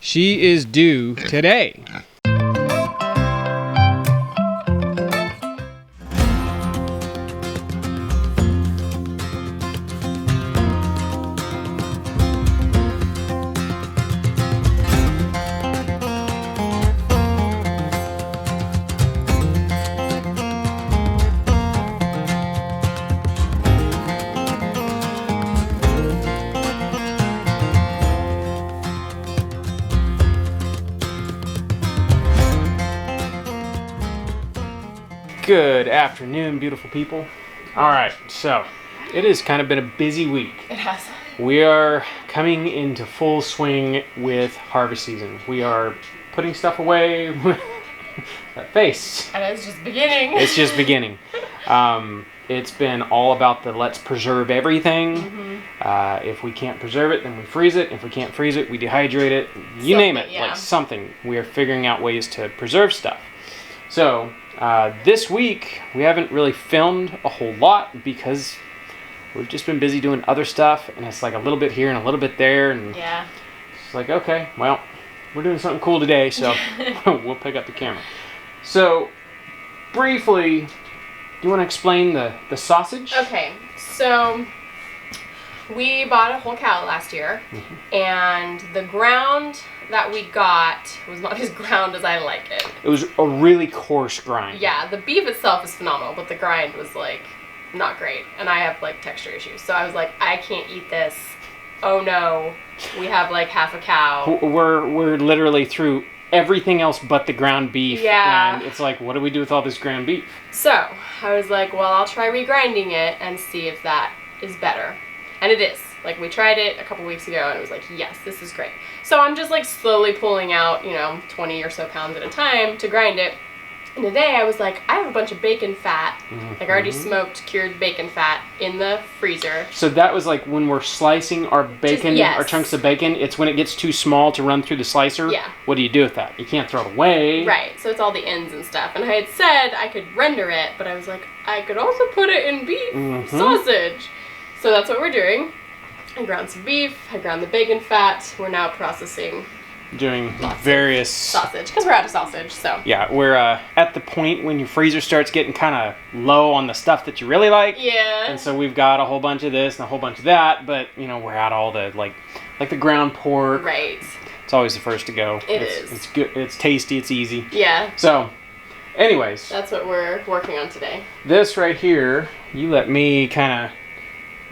She is due today. Good afternoon, beautiful people. All right, so it has kind of been a busy week. It has. We are coming into full swing with harvest season. We are putting stuff away. That face. And it's just beginning. It's just beginning. It's been all about the let's preserve everything. Mm-hmm. If we can't preserve it, then we freeze it. If we can't freeze it, we dehydrate it. You name it, like something. We are figuring out ways to preserve stuff. So this week, we haven't really filmed a whole lot because we've just been busy doing other stuff, and it's like a little bit here and a little bit there, and it's like, okay, well, we're doing something cool today, so we'll pick up the camera. So, briefly, do you want to explain the sausage? Okay, so we bought a whole cow last year, and the ground that we got was not as ground as I like it. It was a really coarse grind. Yeah, the beef itself is phenomenal, but the grind was like not great, and I have like texture issues. So I was like, I can't eat this. Oh no, we have like half a cow. We're literally through everything else but the ground beef. Yeah. And it's like, what do we do with all this ground beef? So I was like, well, I'll try regrinding it and see if that is better. And it is. Like, we tried it a couple weeks ago, and it was like, yes, this is great. So I'm just, like, slowly pulling out, 20 or so pounds at a time to grind it. And today I was like, I have a bunch of bacon fat, like already smoked, cured bacon fat in the freezer. So that was like when we're slicing our bacon, our chunks of bacon, it's when it gets too small to run through the slicer. Yeah. What do you do with that? You can't throw it away. Right. So it's all the ends and stuff. And I had said I could render it, but I was like, I could also put it in beef sausage. So that's what we're doing. I ground some beef, I ground the bacon fat. We're now processing. Doing various sausage, because we're out of sausage, so. Yeah, we're at the point when your freezer starts getting kind of low on the stuff that you really like. Yeah. And so we've got a whole bunch of this and a whole bunch of that, but, we're out all the, like the ground pork. Right. It's always the first to go. It's good, it's tasty, it's easy. Yeah. So, anyways. That's what we're working on today. This right here, you let me kind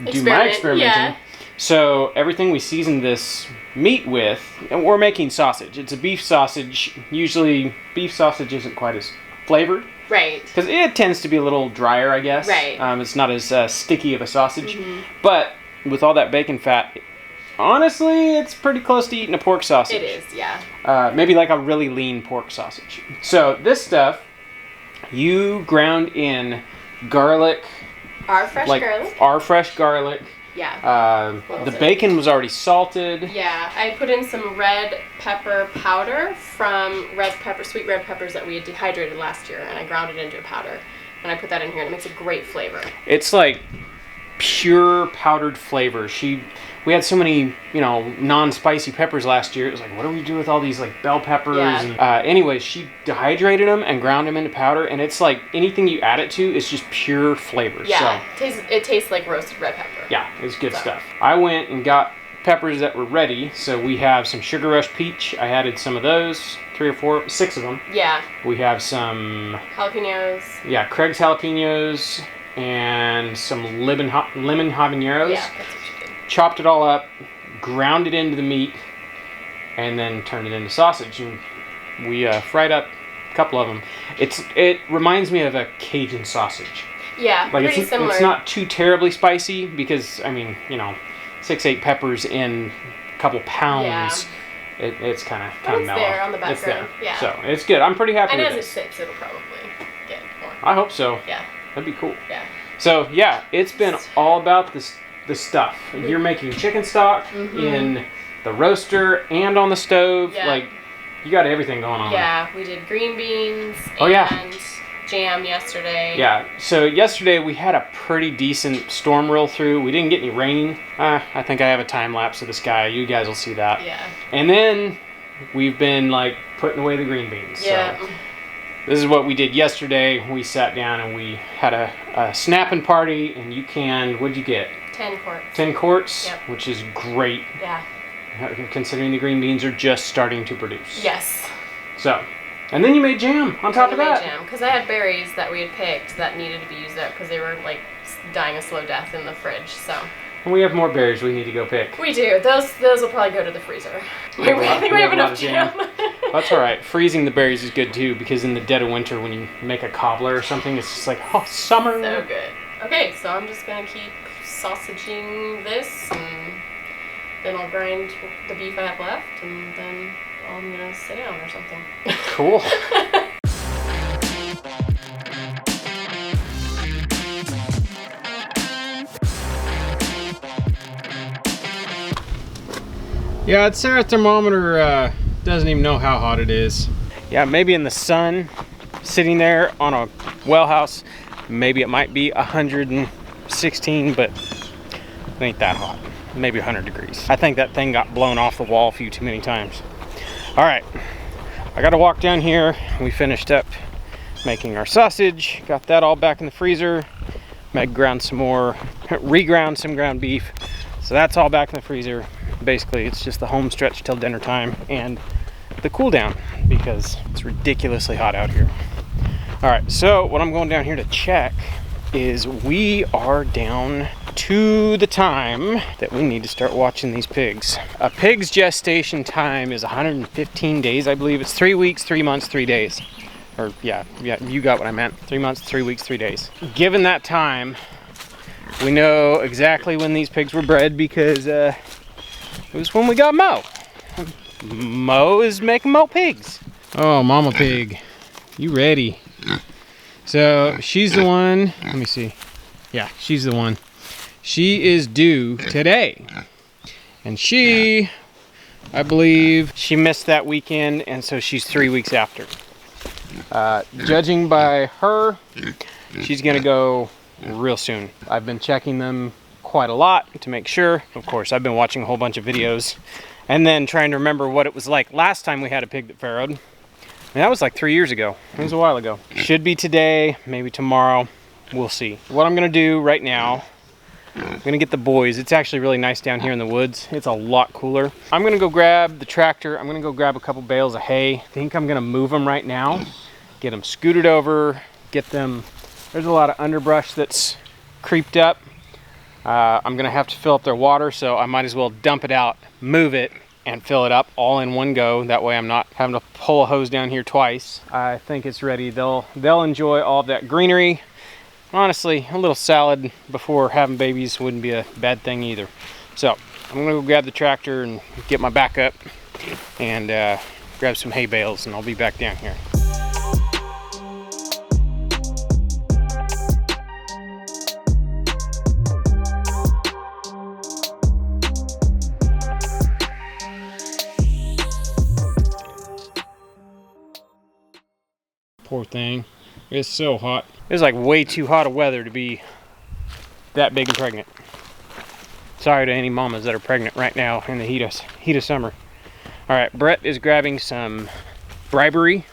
of do my experimenting. Yeah. So everything we season this meat with, and we're making sausage. It's a beef sausage. Usually beef sausage isn't quite as flavored. Right. Because it tends to be a little drier, I guess. Right. It's not as sticky of a sausage. But with all that bacon fat, honestly, it's pretty close to eating a pork sausage. It is, yeah. Maybe like a really lean pork sausage. So this stuff, you ground in garlic. Our fresh garlic. Our fresh garlic. Yeah. The bacon was already salted. Yeah, I put in some red pepper powder from sweet red peppers that we had dehydrated last year, and I ground it into a powder. And I put that in here, and it makes a great flavor. It's like pure powdered flavor. We had so many, non-spicy peppers last year. It was like, what do we do with all these like bell peppers? Yeah. Anyways, she dehydrated them and ground them into powder, and it's like anything you add it to is just pure flavor. Yeah, so, it tastes like roasted red pepper. Yeah, it's good stuff. I went and got peppers that were ready. So we have some Sugar Rush Peach. I added some of those, 6 of them. Yeah. We have some jalapenos. Yeah, Craig's jalapenos and some lemon habaneros. Yeah, that's what you did. Chopped it all up, ground it into the meat, and then turned it into sausage. And we fried up a couple of them. It reminds me of a Cajun sausage. Yeah, like pretty similar. It's not too terribly spicy because, 6-8 peppers in a couple pounds. Yeah. It's kind of mellow. It's there on the background. It's there. Yeah. So it's good. I'm pretty happy with it. And as it sits, it'll probably get more. I hope so. Yeah. That'd be cool. Yeah. So yeah, it's been all about the stuff. You're making chicken stock in the roaster and on the stove. Yeah. Like, you got everything going on. Yeah, we did green beans and jam yesterday. Yeah, so yesterday we had a pretty decent storm roll through. We didn't get any rain. I think I have a time lapse of the sky. You guys will see that. Yeah. And then we've been like putting away the green beans. Yeah. So this is what we did yesterday. We sat down and we had a snapping party, and you canned, what'd you get? 10 quarts. 10 quarts, yep. Which is great. Yeah. Considering the green beans are just starting to produce. Yes. So, and then you made jam on top of that. I made jam, because I had berries that we had picked that needed to be used up because they were like dying a slow death in the fridge, so. And we have more berries we need to go pick. We do. Those will probably go to the freezer. I think we have enough jam. That's all right. Freezing the berries is good too, because in the dead of winter when you make a cobbler or something, it's just like, oh, summer. So good. Okay, so I'm just going to keep sausaging this, and then I'll grind the beef I have left, and then I'm going to sit down or something. Cool. Yeah, the Sarah thermometer doesn't even know how hot it is. Yeah, maybe in the sun, sitting there on a well house, maybe it might be 116, but it ain't that hot. Maybe 100 degrees. I think that thing got blown off the wall a few too many times. All right, I gotta walk down here. We finished up making our sausage, got that all back in the freezer. Meg ground some more, reground some ground beef. So that's all back in the freezer. Basically, it's just the home stretch till dinner time and the cool down because it's ridiculously hot out here. All right, so what I'm going down here to check is we are down to the time that we need to start watching these pigs. A pig's gestation time is 115 days, I believe. It's 3 weeks, 3 months, 3 days. Or yeah, you got what I meant. 3 months, 3 weeks, 3 days. Given that time, we know exactly when these pigs were bred because it was when we got Mo. Mo is making Mo pigs. Oh, Mama Pig, you ready? So she's the one, let me see. Yeah, she's the one. She is due today. And she, I believe, she missed that weekend, and so she's 3 weeks after. Judging by her, she's gonna go real soon. I've been checking them quite a lot to make sure. Of course, I've been watching a whole bunch of videos and then trying to remember what it was like last time we had a pig that farrowed. And that was like 3 years ago. It was a while ago. Should be today, maybe tomorrow. We'll see. What I'm gonna do right now, I'm gonna get the boys. It's actually really nice down here in the woods. It's a lot cooler. I'm gonna go grab the tractor. I'm gonna go grab a couple bales of hay. I think I'm gonna move them right now, get them scooted over, get them. There's a lot of underbrush that's creeped up. I'm gonna have to fill up their water, so I might as well dump it out, move it, and fill it up all in one go. That way I'm not having to pull a hose down here twice. I think it's ready. They'll enjoy all of that greenery. Honestly, a little salad before having babies wouldn't be a bad thing either. So I'm gonna go grab the tractor and get my back up and grab some hay bales, and I'll be back down here. Poor thing. It's so hot. It's like way too hot of weather to be that big and pregnant. Sorry to any mamas that are pregnant right now in the heat of summer. All right, Brett is grabbing some bribery.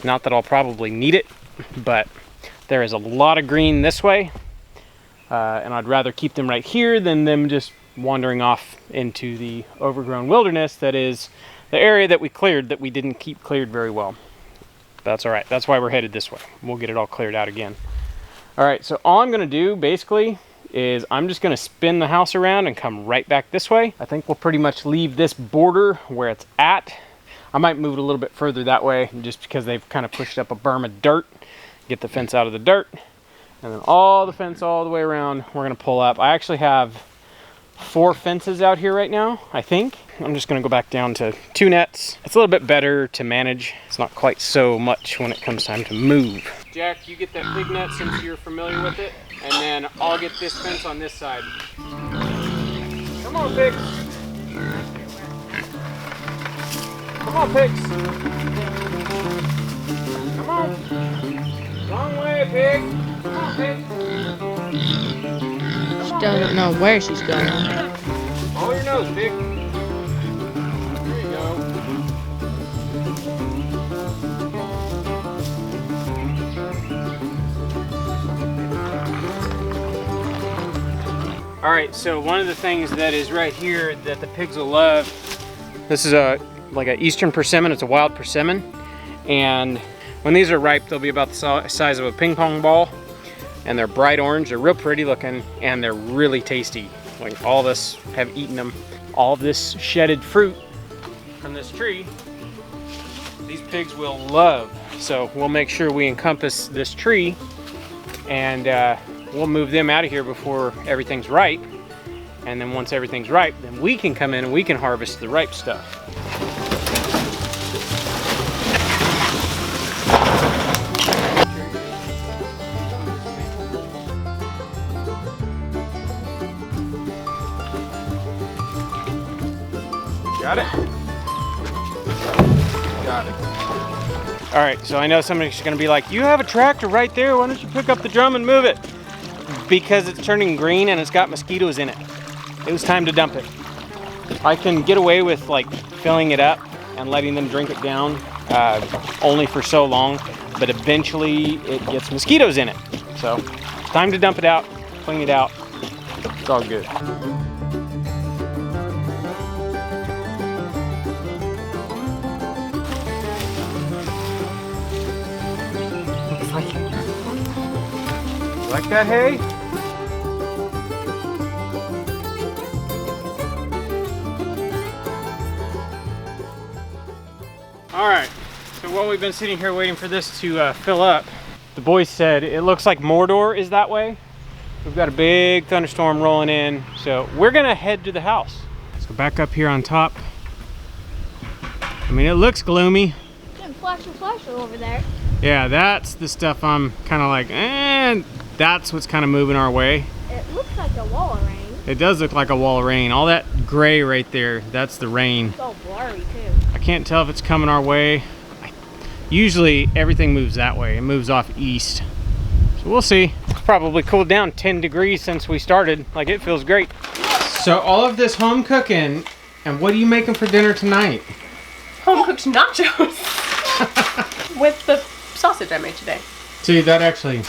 Not that I'll probably need it, but there is a lot of green this way. And I'd rather keep them right here than them just wandering off into the overgrown wilderness that is the area that we cleared that we didn't keep cleared very well. That's all right. That's why we're headed this way. We'll get it all cleared out again. All right, so all I'm gonna do basically is I'm just gonna spin the house around and come right back this way. I think we'll pretty much leave this border where it's at. I might move it a little bit further that way just because they've kind of pushed up a berm of dirt, get the fence out of the dirt, and then all the fence all the way around we're gonna pull up. I actually have 4 fences out here right now, I think. I'm just gonna go back down to 2 nets. It's a little bit better to manage. It's not quite so much when it comes time to move. Jack, you get that pig net since you're familiar with it, and then I'll get this fence on this side. Come on, pigs. Come on, pigs. Come on. Wrong way, pig. Come on, pig. She doesn't know where she's going. Follow your nose, pig. There you go. All right, so one of the things that is right here that the pigs will love, this is like an eastern persimmon. It's a wild persimmon. And when these are ripe, they'll be about the size of a ping pong ball. And they're bright orange, they're real pretty looking, and they're really tasty. Like all of us have eaten them. All of this shedded fruit from this tree, these pigs will love. So we'll make sure we encompass this tree, and we'll move them out of here before everything's ripe. And then once everything's ripe, then we can come in and we can harvest the ripe stuff. Got it? Got it. All right, so I know somebody's gonna be like, you have a tractor right there, why don't you pick up the drum and move it? Because it's turning green and it's got mosquitoes in it. It was time to dump it. I can get away with like filling it up and letting them drink it down only for so long, but eventually it gets mosquitoes in it. So it's time to dump it out, clean it out. It's all good. Like that hay? All right, so while we've been sitting here waiting for this to fill up, the boys said it looks like Mordor is that way. We've got a big thunderstorm rolling in, so we're gonna head to the house. So back up here on top. I mean, it looks gloomy. Flash over there. Yeah, that's the stuff I'm kind of like, that's what's kind of moving our way. It looks like a wall of rain. It does look like a wall of rain. All that gray right there, that's the rain. It's all blurry too. I can't tell if it's coming our way. Usually everything moves that way. It moves off east. So we'll see. It's probably cooled down 10 degrees since we started. Like, it feels great. So all of this home cooking, and what are you making for dinner tonight? Home cooked nachos with the sausage I made today. See, that actually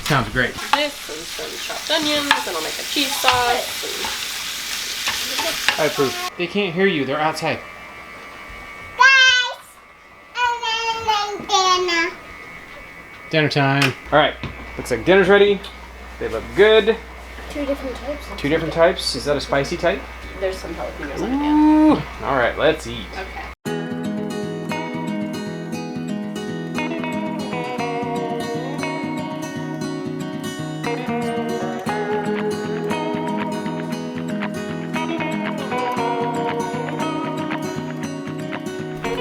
sounds great. This and some chopped onions, and I'll make a cheese sauce. I approve. They can't hear you. They're outside. Dinner time. All right, looks like dinner's ready. They look good. Two different types. Two different types. Is that a spicy type? There's some jalapenos in it. Ooh. All right, let's eat. Okay.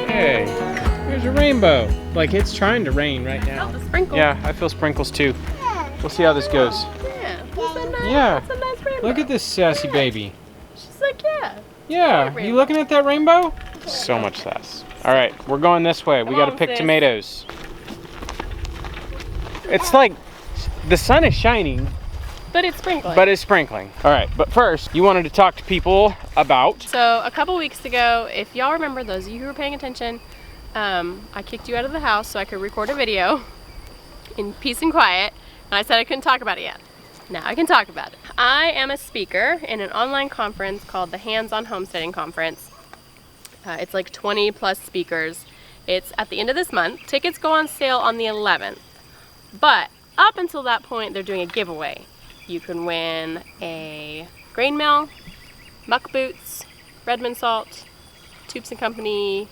Hey, here's a rainbow. Like, it's trying to rain right now. Oh, the sprinkles. Yeah, I feel sprinkles too. We'll see how this goes. Yeah. That's a nice, Yeah. That's a nice rainbow. Look at this sassy baby. She's like, yeah. Yeah, you looking at that rainbow? So much sass. All right, we're going this way. We got to pick tomatoes. It's like the sun is shining, but it's sprinkling. but it's sprinkling. All right, but first, you wanted to talk to people about. So a couple weeks ago, if y'all remember, those of you who were paying attention, I kicked you out of the house so I could record a video in peace and quiet, and I said I couldn't talk about it yet. Now I can talk about it. I am a speaker in an online conference called the Hands-on Homesteading Conference. It's like 20 plus speakers. It's at the end of this month. Tickets go on sale on the 11th. But up until that point, they're doing a giveaway. You can win a grain mill, muck boots, Redmond salt, Tubes and Company,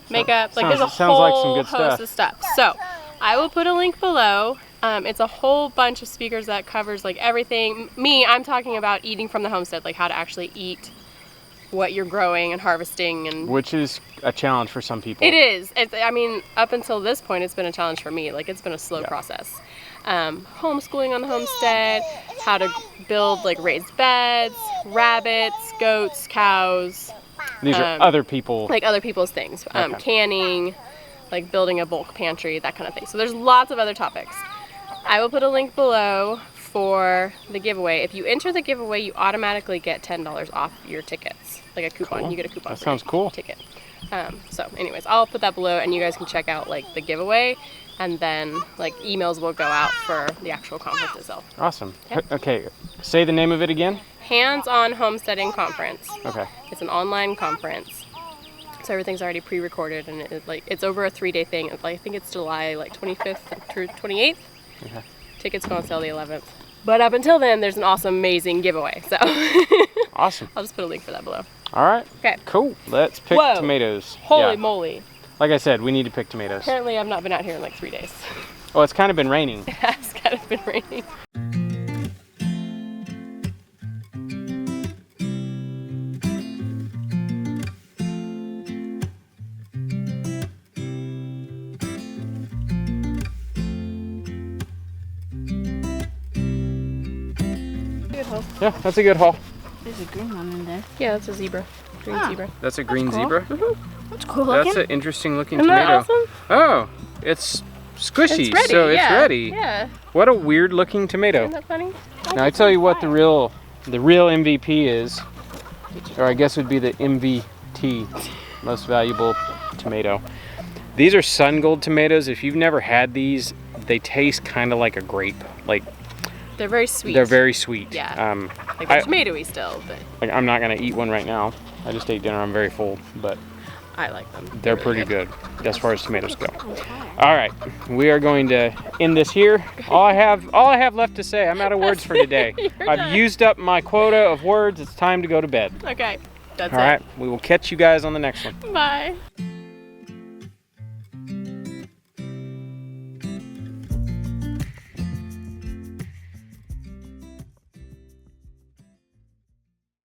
makeup. Like, there's a whole host of stuff. So I will put a link below. It's a whole bunch of speakers that covers like everything. I'm talking about eating from the homestead, like how to actually eat what you're growing and harvesting, and which is a challenge for some people. It is. I mean, up until this point, it's been a challenge for me. Like, it's been a slow process. Homeschooling on the homestead, how to build like raised beds, rabbits, goats, cows. These are other people. Like other people's things. Canning, like building a bulk pantry, that kind of thing. So there's lots of other topics. I will put a link below for the giveaway. If you enter the giveaway, you automatically get $10 off your tickets. Like a coupon. Cool. You get a coupon. That sounds cool. Ticket. So anyways, I'll put that below and you guys can check out like the giveaway, and then like emails will go out for the actual conference itself. Awesome. Yeah. Okay, Say the name of it again. Hands-on Homesteading Conference. Okay. It's an online conference. So everything's already pre-recorded, and it's over a 3-day thing. I think it's July 25th through 28th. Okay. Tickets go on sale the 11th. But up until then, there's an awesome, amazing giveaway. So Awesome. I'll just put a link for that below. All right. Okay. Cool. Let's pick Whoa. tomatoes. Holy Yeah. moly. Like I said, we need to pick tomatoes. Apparently I've not been out here in like 3 days. Oh, it's kind of been raining. It has kind of been raining. Good haul. Yeah, that's a good haul. There's a green one in there. Yeah, that's a zebra. Green zebra. That's a green cool. zebra. That's cool looking. That's an interesting looking Isn't that tomato. awesome? Oh, it's squishy, It's ready. so it's yeah. ready. Yeah. What a weird looking tomato. Isn't that funny? Now I tell you what the real MVP is, or I guess would be the MVT, most valuable tomato. These are sun gold tomatoes. If you've never had these, they taste kind of like a grape. Like They're very sweet. they're very sweet. Yeah. Like they're I- tomatoty still, but Like I'm not gonna eat one right now. I just ate dinner. I'm very full, but I like them. they're really pretty good as far as tomatoes go. All right, we are going to end this here. All I have left to say, I'm out of words for today. You're I've done. used up my quota of words. It's time to go to bed. Okay. That's All right, we will catch you guys on the next one. it. Bye.